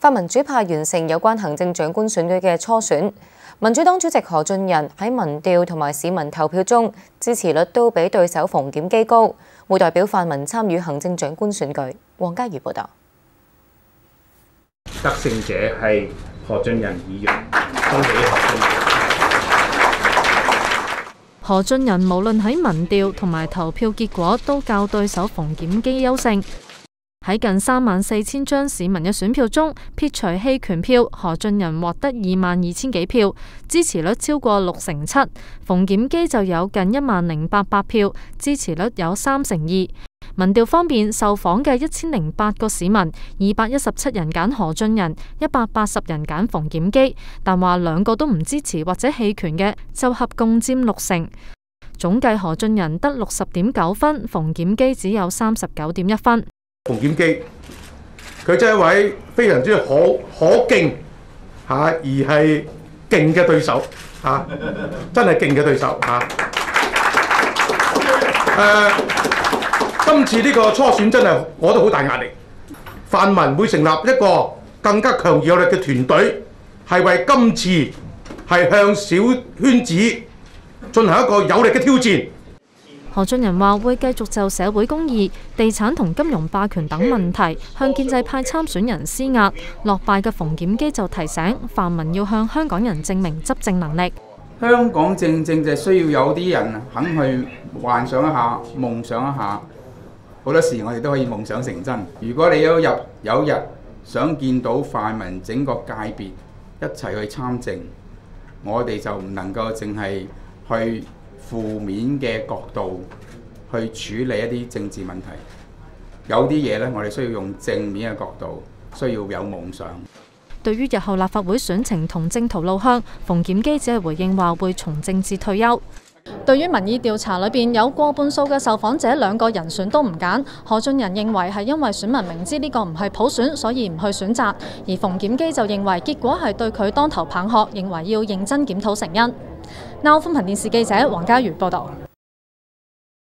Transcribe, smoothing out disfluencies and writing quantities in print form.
泛民主派完成有關行政長官選舉嘅初選，民主黨主席何俊仁喺民調同埋市民投票中支持率都比對手馮檢基高，會代表泛民參與行政長官選舉。黃家瑜報導。得勝者係何俊仁議員，恭喜何俊仁。何俊仁無論喺民調同埋投票結果都較對手馮檢基優勝。喺近34000張市民嘅選票中，撇除棄權票，何俊仁獲得22000幾票，支持率超過67%。馮檢基就有近10800票，支持率有2%。民調方面，受訪嘅1008個市民，217人揀何俊仁，180人揀馮檢基，但話兩個都唔支持或者棄權嘅就合共佔60%。總計何俊仁得60.9分，馮檢基只有39.1分。馮檢基佢真係一位非常之可敬而係勁嘅對手真係勁嘅對手今次呢個初選真係我都好大壓力，泛民會成立一個更加強而有力嘅團隊，係為今次係向小圈子進行一個有力嘅挑戰。何俊仁話會繼續就社會公義、地產同金融霸權等問題向建制派參選人施壓。落敗嘅馮檢基就提醒泛民要向香港人證明執政能力。香港正正就需要有啲人肯去幻想一下、夢想一下。好多時我哋都可以夢想成真。如果你有日想見到泛民整個界別一齊去參政，我哋就唔能夠淨係去負面嘅角度去處理一啲政治問題，有啲嘢呢，我哋需要用正面嘅角度，需要有夢想。對於日後立法會選情同政途路向，馮檢基只係回應話會從政治退休。對於民意調查裏邊有過半數嘅受訪者兩個人選都唔揀，何俊仁認為係因為選民明知呢個唔係普選，所以唔去選擇；而馮檢基就認為結果係對佢當頭棒喝，認為要認真檢討成因。Now 風頻電視記者黃家瑜報導。